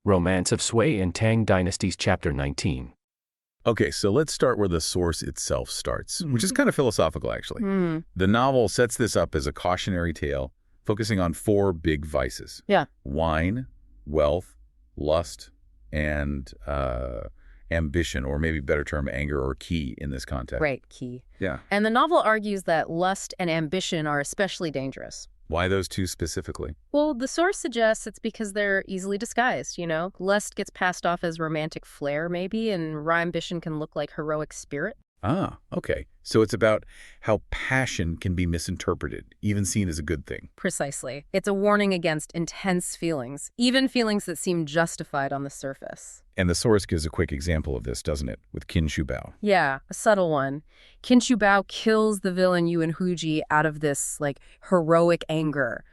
Romance of Sui and Tang Dynasties, Chapter 19. Okay, so let's start where the source itself starts, which is kind of philosophical, actually. The novel sets this up as a cautionary tale, focusing on 4 big vices. Yeah. Wine, wealth, lust, and ambition, or maybe better term, anger or ki in this context. Right, key. Yeah. And the novel argues that lust and ambition are especially dangerous. Why those 2 specifically? Well, the source suggests it's because they're easily disguised, Lust gets passed off as romantic flair, maybe, and raw ambition can look like heroic spirit. Ah, okay. So it's about how passion can be misinterpreted, even seen as a good thing. Precisely. It's a warning against intense feelings, even feelings that seem justified on the surface. And the source gives a quick example of this, doesn't it, with Qin Shu Bao? Yeah, a subtle one. Qin Shu Bao kills the villain Yuan Huji out of this, heroic anger.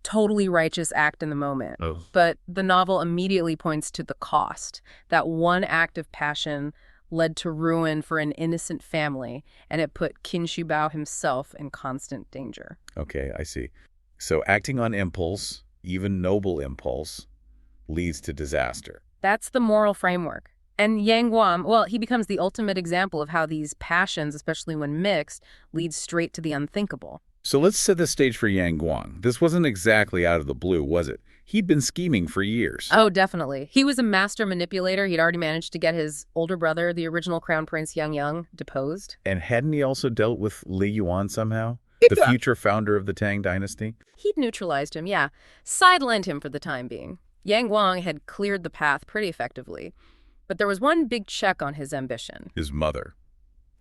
Totally righteous act in the moment. Oh. But the novel immediately points to the cost. That one act of passion led to ruin for an innocent family, and it put Qin Shu Bao himself in constant danger. Okay, I see. So acting on impulse, even noble impulse, leads to disaster. That's the moral framework. And Yang Guang, well, he becomes the ultimate example of how these passions, especially when mixed, lead straight to the unthinkable. So let's set the stage for Yang Guang. This wasn't exactly out of the blue, was it? He'd been scheming for years. Oh, definitely. He was a master manipulator. He'd already managed to get his older brother, the original Crown Prince Yang, deposed. And hadn't he also dealt with Li Yuan somehow? The future founder of the Tang Dynasty? He'd neutralized him, yeah. Sidelined him for the time being. Yang Guang had cleared the path pretty effectively. But there was one big check on his ambition. His mother,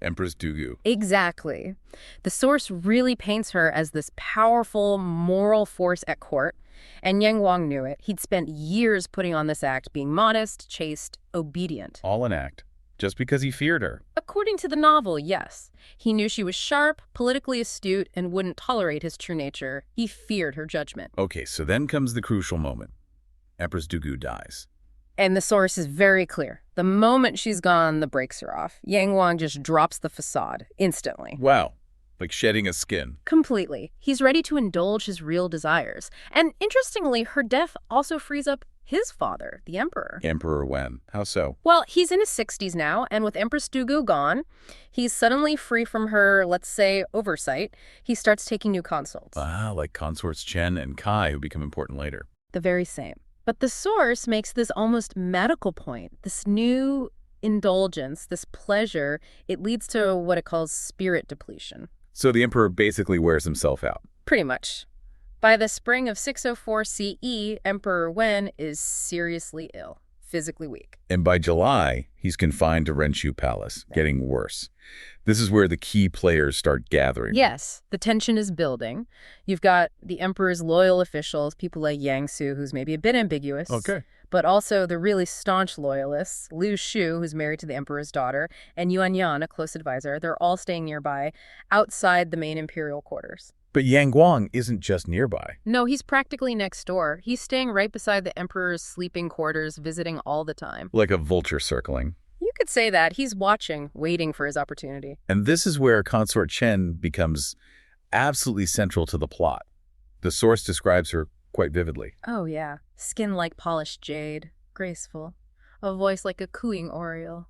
Empress Dugu. Exactly. The source really paints her as this powerful moral force at court, and Yang Guang knew it. He'd spent years putting on this act, being modest, chaste, obedient. All an act, just because he feared her. According to the novel, yes. He knew she was sharp, politically astute, and wouldn't tolerate his true nature. He feared her judgment. Okay, so then comes the crucial moment. Empress Dugu dies. And the source is very clear. The moment she's gone, the brakes are off. Yang Guang just drops the facade instantly. Wow, like shedding a skin. Completely. He's ready to indulge his real desires. And interestingly, her death also frees up his father, the emperor. Emperor Wen. How so? Well, he's in his 60s now, and with Empress Dugu gone, he's suddenly free from her, let's say, oversight. He starts taking new consults. Ah, like consorts Chen and Kai, who become important later. The very same. But the source makes this almost medical point. This new indulgence, this pleasure, it leads to what it calls spirit depletion. So the emperor basically wears himself out. Pretty much. By the spring of 604 CE, Emperor Wen is seriously ill, physically weak. And by July, he's confined to Renshu Palace, getting worse. This is where the key players start gathering. Yes, the tension is building. You've got the emperor's loyal officials, people like Yang Su, who's maybe a bit ambiguous. Okay. But also the really staunch loyalists, Liu Shu, who's married to the emperor's daughter, and Yuan Yan, a close advisor. They're all staying nearby, outside the main imperial quarters. But Yang Guang isn't just nearby. No, he's practically next door. He's staying right beside the emperor's sleeping quarters, visiting all the time. Like a vulture circling. You could say that. He's watching, waiting for his opportunity. And this is where Consort Chen becomes absolutely central to the plot. The source describes her quite vividly. Oh, yeah. Skin like polished jade, graceful. A voice like a cooing oriole.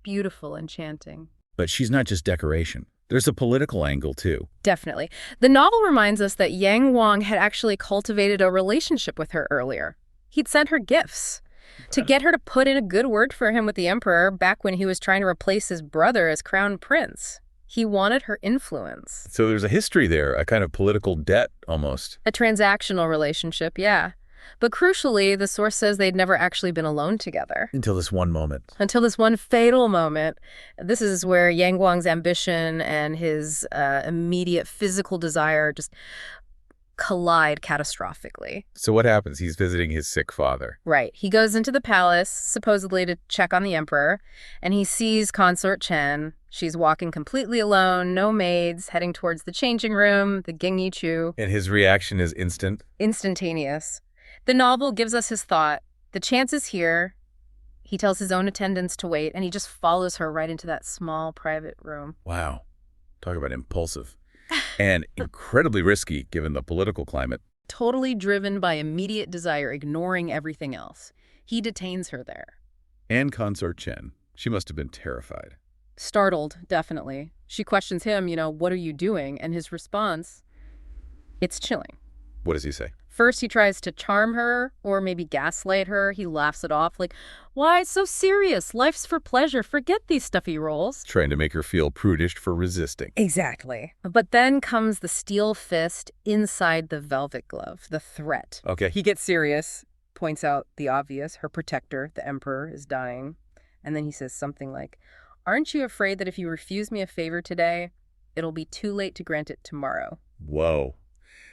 Beautiful, enchanting. But she's not just decoration. There's a political angle, too. Definitely. The novel reminds us that Yang Guang had actually cultivated a relationship with her earlier. He'd sent her gifts to get her to put in a good word for him with the emperor back when he was trying to replace his brother as crown prince. He wanted her influence. So there's a history there, a kind of political debt, almost. A transactional relationship, yeah. But crucially, the source says they'd never actually been alone together. Until this one moment. Until this one fatal moment. This is where Yang Guang's ambition and his immediate physical desire just collide catastrophically. So what happens? He's visiting his sick father. Right. He goes into the palace, supposedly to check on the emperor, and he sees Consort Chen. She's walking completely alone, no maids, heading towards the changing room, the Gingyi Chu. And his reaction is instant? Instantaneous. The novel gives us his thought. The chance is here. He tells his own attendants to wait, and he just follows her right into that small private room. Wow. Talk about impulsive. And incredibly risky, given the political climate. Totally driven by immediate desire, ignoring everything else. He detains her there. And Consort Chen. She must have been terrified. Startled, definitely. She questions him, what are you doing? And his response, it's chilling. What does he say? First, he tries to charm her or maybe gaslight her. He laughs it off like, why so serious? Life's for pleasure. Forget these stuffy roles. Trying to make her feel prudish for resisting. Exactly. But then comes the steel fist inside the velvet glove, the threat. Okay. He gets serious, points out the obvious. Her protector, the emperor, is dying. And then he says something like, aren't you afraid that if you refuse me a favor today, it'll be too late to grant it tomorrow? Whoa.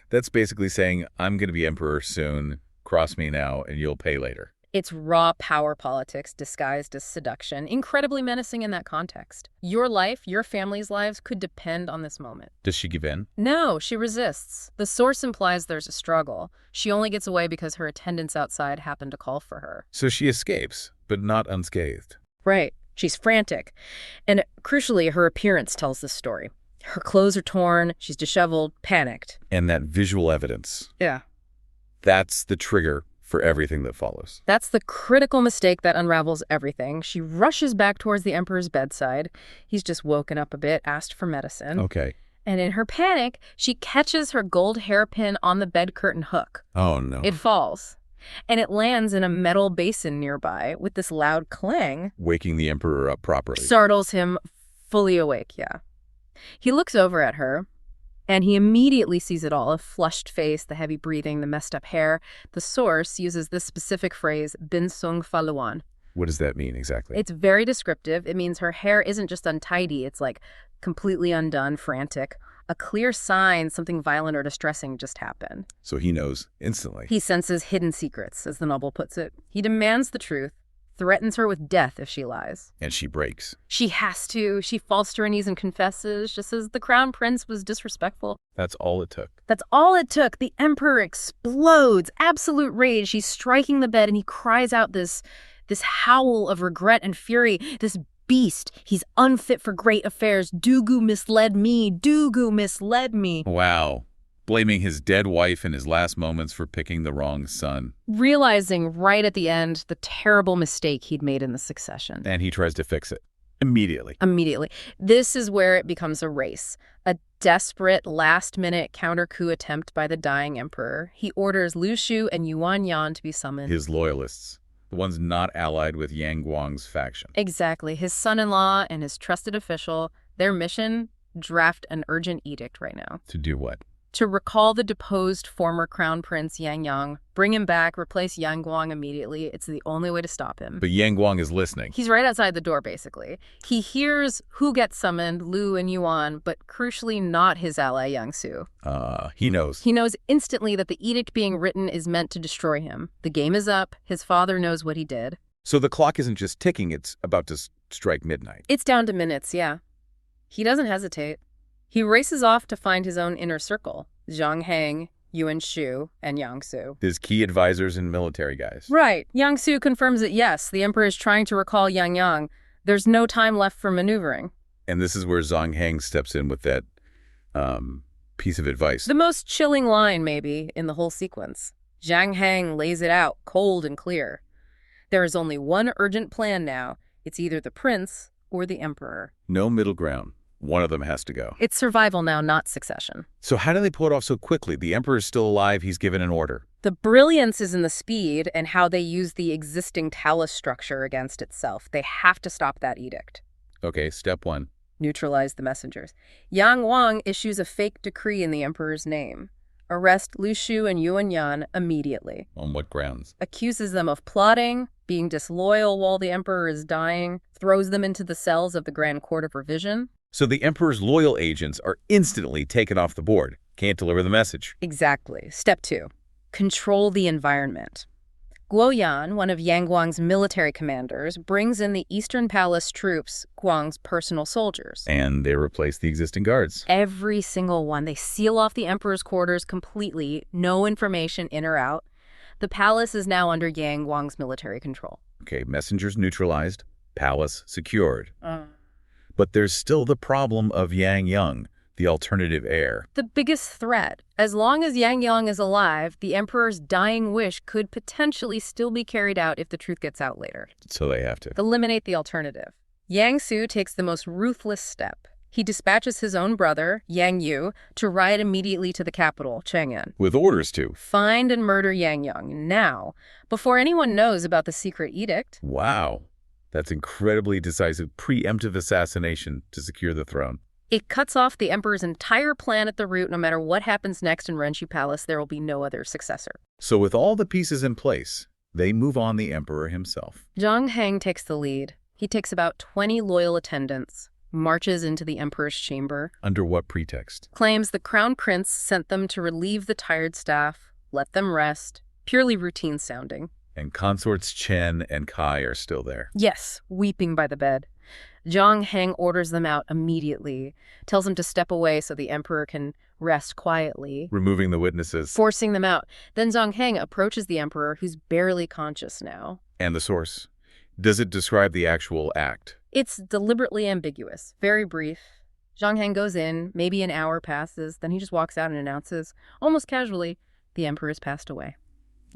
That's basically saying, I'm going to be emperor soon, cross me now, and you'll pay later. It's raw power politics disguised as seduction, incredibly menacing in that context. Your life, your family's lives could depend on this moment. Does she give in? No, she resists. The source implies there's a struggle. She only gets away because her attendants outside happen to call for her. So she escapes, but not unscathed. Right. She's frantic. And crucially, her appearance tells this story. Her clothes are torn, she's disheveled, panicked. And that visual evidence. Yeah. That's the trigger for everything that follows. That's the critical mistake that unravels everything. She rushes back towards the emperor's bedside. He's just woken up a bit, asked for medicine. Okay. And in her panic, she catches her gold hairpin on the bed curtain hook. Oh, no. It falls. And it lands in a metal basin nearby with this loud clang. Waking the emperor up properly. Startles him fully awake, yeah. He looks over at her, and he immediately sees it all, a flushed face, the heavy breathing, the messed up hair. The source uses this specific phrase, bin sung fa luan. What does that mean exactly? It's very descriptive. It means her hair isn't just untidy. It's like completely undone, frantic. A clear sign something violent or distressing just happened. So he knows instantly. He senses hidden secrets, as the novel puts it. He demands the truth, threatens her with death if she lies. And she breaks. She has to. She falls to her knees and confesses, just as the crown prince was disrespectful. That's all it took. That's all it took. The emperor explodes. Absolute rage. He's striking the bed and he cries out this howl of regret and fury. This beast. He's unfit for great affairs. Dugu misled me. Dugu misled me. Wow. Blaming his dead wife in his last moments for picking the wrong son. Realizing right at the end the terrible mistake he'd made in the succession. And he tries to fix it. Immediately. This is where it becomes a race. A desperate, last-minute counter-coup attempt by the dying emperor. He orders Lu Shu and Yuan Yan to be summoned. His loyalists. The ones not allied with Yang Guang's faction. Exactly. His son-in-law and his trusted official. Their mission? Draft an urgent edict right now. To do what? To recall the deposed former crown prince Yang Yang, bring him back, replace Yang Guang immediately. It's the only way to stop him. But Yang Guang is listening. He's right outside the door, basically. He hears who gets summoned, Lu and Yuan, but crucially not his ally Yang Su. He knows. He knows instantly that the edict being written is meant to destroy him. The game is up. His father knows what he did. So the clock isn't just ticking, it's about to strike midnight. It's down to minutes, yeah. He doesn't hesitate. He races off to find his own inner circle, Zhang Heng, Yuan Shu, and Yang Su. His key advisors and military guys. Right. Yang Su confirms that yes, the emperor is trying to recall Yang Yang. There's no time left for maneuvering. And this is where Zhang Heng steps in with that piece of advice. The most chilling line, maybe, in the whole sequence. Zhang Heng lays it out, cold and clear. There is only one urgent plan now. It's either the prince or the emperor. No middle ground. One of them has to go. It's survival now, not succession. So how do they pull it off so quickly? The emperor's still alive. He's given an order. The brilliance is in the speed and how they use the existing talus structure against itself. They have to stop that edict. Okay, step one. Neutralize the messengers. Yang Wang issues a fake decree in the emperor's name. Arrest Lu Shu and Yuan Yan immediately. On what grounds? Accuses them of plotting, being disloyal while the emperor is dying, throws them into the cells of the Grand Court of Revision. So the emperor's loyal agents are instantly taken off the board. Can't deliver the message. Exactly. Step 2. Control the environment. Guo Yan, one of Yang Guang's military commanders, brings in the Eastern Palace troops, Guang's personal soldiers. And they replace the existing guards. Every single one. They seal off the emperor's quarters completely, no information in or out. The palace is now under Yang Guang's military control. Okay, messengers neutralized, palace secured. But there's still the problem of Yang Yang, The alternative heir. The biggest threat. As long as Yang Yang is alive, the emperor's dying wish could potentially still be carried out if the truth gets out later. So they have to. Eliminate the alternative. Yang Su takes the most ruthless step. He dispatches his own brother, Yang Yu, to ride immediately to the capital, Chang'an. With orders to. Find and murder Yang Yang now, before anyone knows about the secret edict. Wow. That's incredibly decisive preemptive assassination to secure the throne. It cuts off the emperor's entire plan at the root. No matter what happens next in Renshi Palace, there will be no other successor. So with all the pieces in place, they move on the emperor himself. Zhang Heng takes the lead. He takes about 20 loyal attendants, marches into the emperor's chamber. Under what pretext? Claims the crown prince sent them to relieve the tired staff, let them rest. Purely routine sounding. And consorts Chen and Kai are still there. Yes, weeping by the bed. Zhang Heng orders them out immediately, tells them to step away so the emperor can rest quietly. Removing the witnesses. Forcing them out. Then Zhang Heng approaches the emperor, who's barely conscious now. And the source. Does it describe the actual act? It's deliberately ambiguous, very brief. Zhang Heng goes in, maybe an hour passes, then he just walks out and announces, almost casually, the emperor has passed away.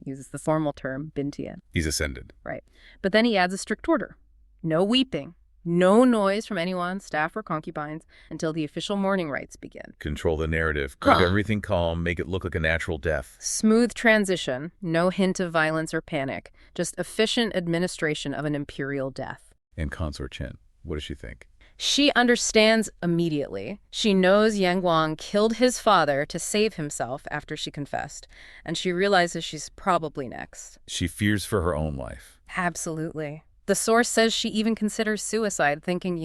He uses the formal term, bintian. He's ascended. Right. But then he adds a strict order. No weeping. No noise from anyone, staff or concubines, until the official mourning rites begin. Control the narrative. Keep everything calm. Make it look like a natural death. Smooth transition. No hint of violence or panic. Just efficient administration of an imperial death. And Consort Chen, what does she think? She understands immediately. She knows Yang Guang killed his father to save himself after she confessed. And she realizes she's probably next. She fears for her own life. Absolutely. The source says she even considers suicide, thinking,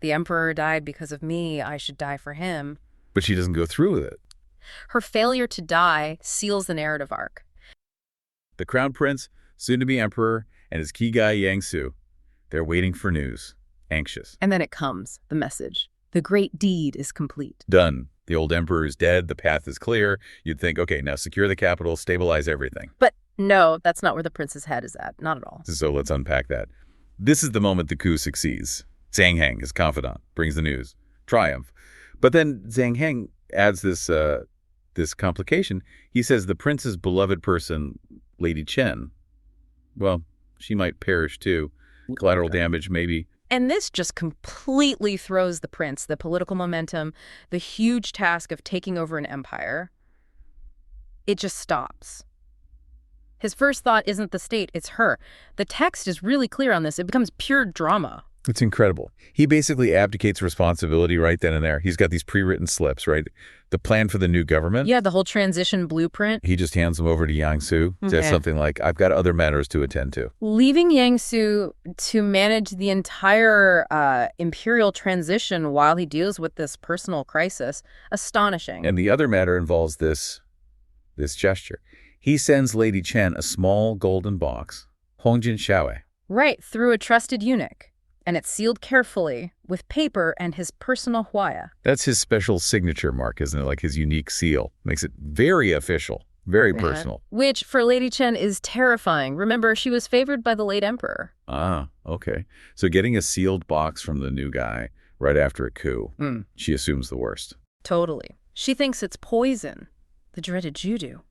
the emperor died because of me, I should die for him. But she doesn't go through with it. Her failure to die seals the narrative arc. The crown prince, soon-to-be emperor, and his key guy Yang Su, they're waiting for news, anxious. And then it comes, the message. The great deed is complete. Done. The old emperor is dead, the path is clear. You'd think, okay, now secure the capital, stabilize everything. But no, that's not where the prince's head is at. Not at all. So let's unpack that. This is the moment the coup succeeds. Zhang Heng, his confidant, brings the news. Triumph. But then Zhang Heng adds this complication. He says the prince's beloved person, Lady Chen, well, she might perish too. Collateral damage, maybe. And this just completely throws the prince, the political momentum, the huge task of taking over an empire. It just stops. His first thought isn't the state, it's her. The text is really clear on this. It becomes pure drama. It's incredible. He basically abdicates responsibility right then and there. He's got these pre-written slips, right? The plan for the new government. Yeah, the whole transition blueprint. He just hands them over to Yang Su. Says something like, I've got other matters to attend to. Leaving Yang Su to manage the entire imperial transition while he deals with this personal crisis. Astonishing. And the other matter involves this gesture. He sends Lady Chen a small golden box, Hongjin Xiaowei. Right, through a trusted eunuch. And it's sealed carefully with paper and his personal huaya. That's his special signature mark, isn't it? Like his unique seal. Makes it very official, very personal. Which, for Lady Chen, is terrifying. Remember, she was favored by the late emperor. Ah, okay. So getting a sealed box from the new guy right after a coup, she assumes the worst. Totally. She thinks it's poison, the dreaded judo.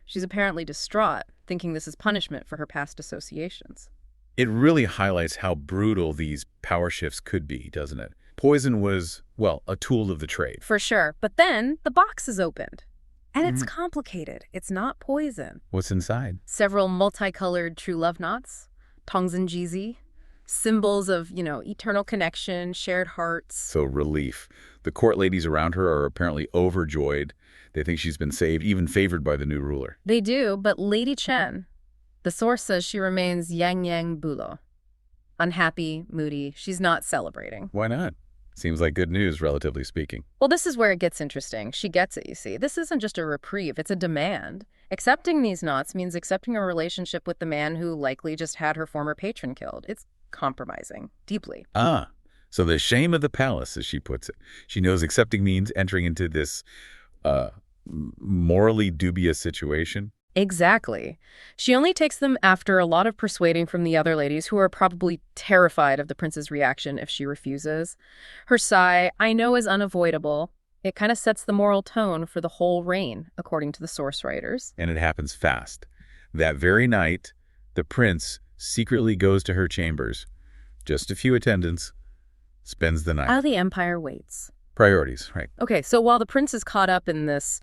She's apparently distraught, thinking this is punishment for her past associations. It really highlights how brutal these power shifts could be, doesn't it? Poison was, well, a tool of the trade. For sure. But then the box is opened. And it's complicated. It's not poison. What's inside? Several multicolored true love knots, tongzin jizi, symbols of, eternal connection, shared hearts. So relief. The court ladies around her are apparently overjoyed. They think she's been saved, even favored by the new ruler. They do, but Lady Chen, the source says she remains yang bulo. Unhappy, moody, she's not celebrating. Why not? Seems like good news, relatively speaking. Well, this is where it gets interesting. She gets it, you see. This isn't just a reprieve, it's a demand. Accepting these knots means accepting a relationship with the man who likely just had her former patron killed. It's compromising, deeply. Ah, so the shame of the palace, as she puts it. She knows accepting means entering into this morally dubious situation. Exactly. She only takes them after a lot of persuading from the other ladies, who are probably terrified of the prince's reaction if she refuses. Her sigh, I know, is unavoidable. It kind of sets the moral tone for the whole reign, according to the source writers. And it happens fast. That very night, the prince secretly goes to her chambers. Just a few attendants. Spends the night. How the empire waits. Priorities, right. Okay, so while the prince is caught up in this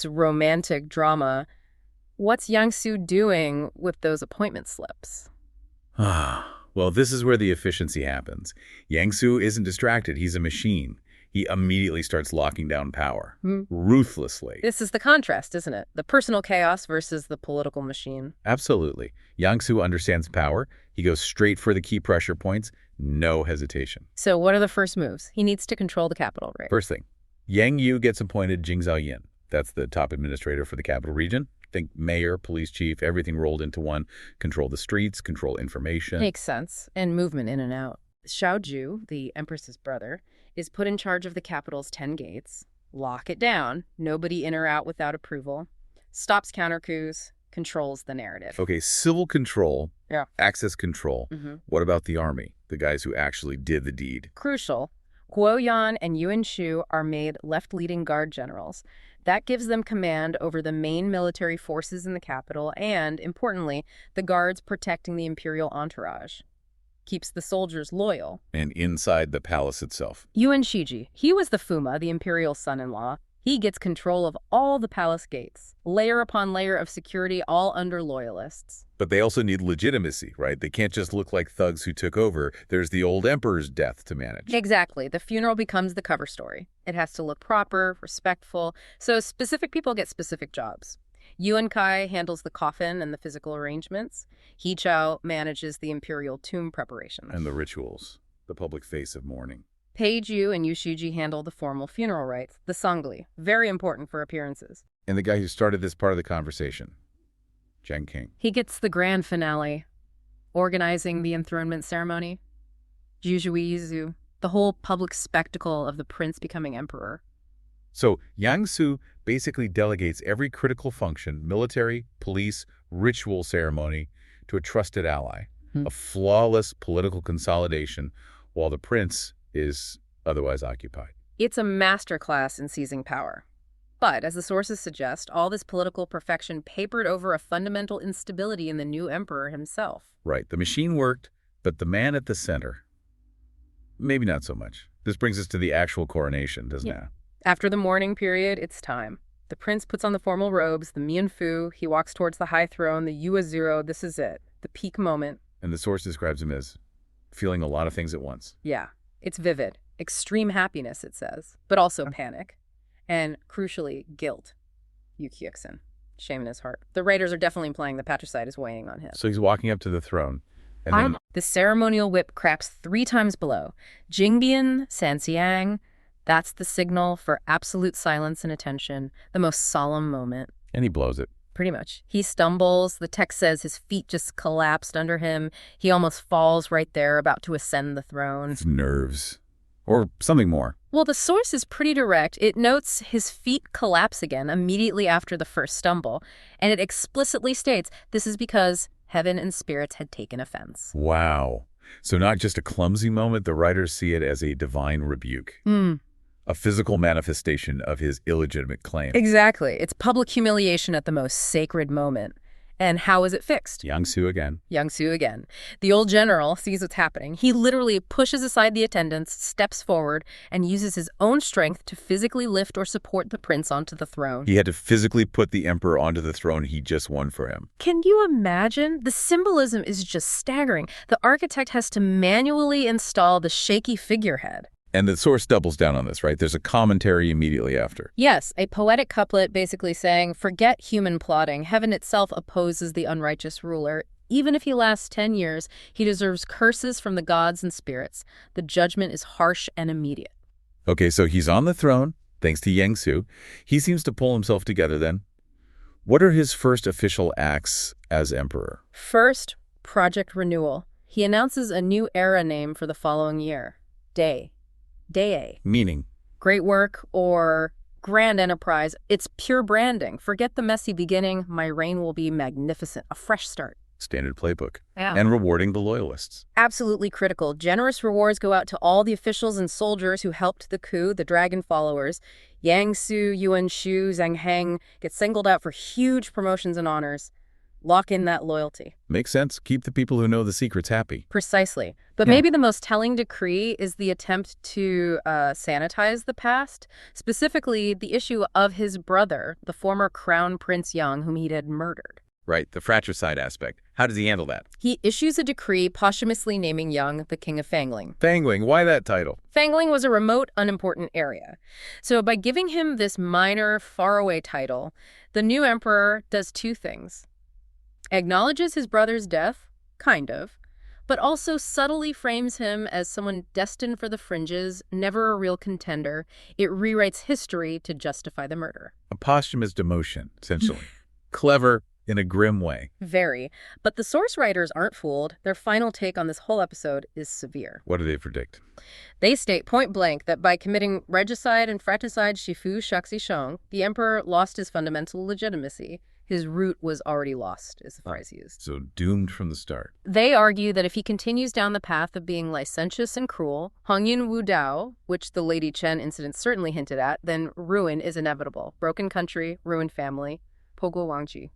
romantic drama, what's Yang Su doing with those appointment slips? Well, this is where the efficiency happens. Yang Su isn't distracted. He's a machine. He immediately starts locking down power. Ruthlessly. This is the contrast, isn't it? The personal chaos versus the political machine. Absolutely. Yang Su understands power. He goes straight for the key pressure points. No hesitation. So what are the first moves? He needs to control the capital, right? First thing, Yang Yu gets appointed Jingzhaoyin. That's the top administrator for the capital region. Think mayor, police chief, everything rolled into one. Control the streets, control information. Makes sense. And movement in and out. Xiaoju, the empress's brother, is put in charge of the capital's 10 gates. Lock it down. Nobody in or out without approval. Stops counter coups. Controls the narrative. Okay, civil control, Yeah. access control. What about the army? The guys who actually did the deed. Crucial. Guo Yan and Yuan Shu are made left-leading guard generals. That gives them command over the main military forces in the capital and, importantly, the guards protecting the imperial entourage. Keeps the soldiers loyal. And inside the palace itself. Yuan Shiji, he was the Fuma, the imperial son-in-law. He gets control of all the palace gates, layer upon layer of security, all under loyalists. But they also need legitimacy, right? They can't just look like thugs who took over. There's the old emperor's death to manage. Exactly. The funeral becomes the cover story. It has to look proper, respectful. So specific people get specific jobs. Yuan Kai handles the coffin and the physical arrangements. He Chao manages the imperial tomb preparations. And the rituals, the public face of mourning. Pei Ju and Yu Shiji handle the formal funeral rites, the sangli, very important for appearances. And the guy who started this part of the conversation, Zhang King. He gets the grand finale, organizing the enthronement ceremony. Jujuizu, the whole public spectacle of the prince becoming emperor. So Yang Su basically delegates every critical function, military, police, ritual ceremony, to a trusted ally. A flawless political consolidation, while the prince is otherwise occupied. It's a masterclass in seizing power. But, as the sources suggest, all this political perfection papered over a fundamental instability in the new emperor himself. Right. The machine worked, but the man at the center, maybe not so much. This brings us to the actual coronation, doesn't it? After the mourning period, it's time. The prince puts on the formal robes, the mianfu, he walks towards the high throne, the yuezero, this is it, the peak moment. And the source describes him as feeling a lot of things at once. Yeah, it's vivid. Extreme happiness, it says, but also panic. And, crucially, guilt. Yu Kyuksen. Shame in his heart. The writers are definitely implying the patricide is weighing on him. So he's walking up to the throne. And then The ceremonial whip cracks 3 times below. Jingbian, Sanxiang, that's the signal for absolute silence and attention, the most solemn moment. and he blows it. Pretty much. He stumbles. The text says his feet just collapsed under him. He almost falls right there, about to ascend the throne. It's nerves. Or something more. Well, the source is pretty direct. It notes his feet collapse again immediately after the first stumble, and it explicitly states this is because heaven and spirits had taken offense. Wow. So not just a clumsy moment, the writers see it as a divine rebuke. A physical manifestation of his illegitimate claim. Exactly. It's public humiliation at the most sacred moment. And how is it fixed? Yang Su again. Yang Su again. The old general sees what's happening. He literally pushes aside the attendants, steps forward, and uses his own strength to physically lift or support the prince onto the throne. He had to physically put the emperor onto the throne he just won for him. Can you imagine? The symbolism is just staggering. The architect has to manually install the shaky figurehead. And the source doubles down on this, right? There's a commentary immediately after. Yes, a poetic couplet basically saying, forget human plotting. Heaven itself opposes the unrighteous ruler. Even if he lasts 10 years, he deserves curses from the gods and spirits. The judgment is harsh and immediate. Okay, so he's on the throne, thanks to Yang Su. He seems to pull himself together then. What are his first official acts as emperor? First, Project Renewal. He announces a new era name for the following year. Day. Meaning? Great work or grand enterprise. It's pure branding. Forget the messy beginning. My reign will be magnificent. A fresh start. Standard playbook. Yeah. And rewarding the loyalists. Absolutely critical. Generous rewards go out to all the officials and soldiers who helped the coup, the dragon followers. Yang Su, Yuan Shu, Zhang Heng get singled out for huge promotions and honors. Lock in that loyalty. Makes sense. Keep the people who know the secrets happy. Precisely. But Yeah. maybe the most telling decree is the attempt to sanitize the past, specifically the issue of his brother, the former Crown Prince Yang, whom he had murdered. Right, the fratricide aspect. How does he handle that? He issues a decree posthumously naming Yang the King of Fangling. Fangling, why that title? Fangling was a remote, unimportant area. So by giving him this minor, faraway title, the new emperor does two things. Acknowledges his brother's death, kind of, but also subtly frames him as someone destined for the fringes, never a real contender. It rewrites history to justify the murder. A posthumous demotion, essentially. Clever in a grim way. Very. But the source writers aren't fooled. Their final take on this whole episode is severe. What do they predict? They state point blank that by committing regicide and fratricide Shifu Shaxi Sheng, the emperor lost his fundamental legitimacy. His root was already lost, is the phrase used. So doomed from the start. They argue that if he continues down the path of being licentious and cruel, Hongyan Wu Dao, which the Lady Chen incident certainly hinted at, then ruin is inevitable. Broken country, ruined family, Poguo Wangji.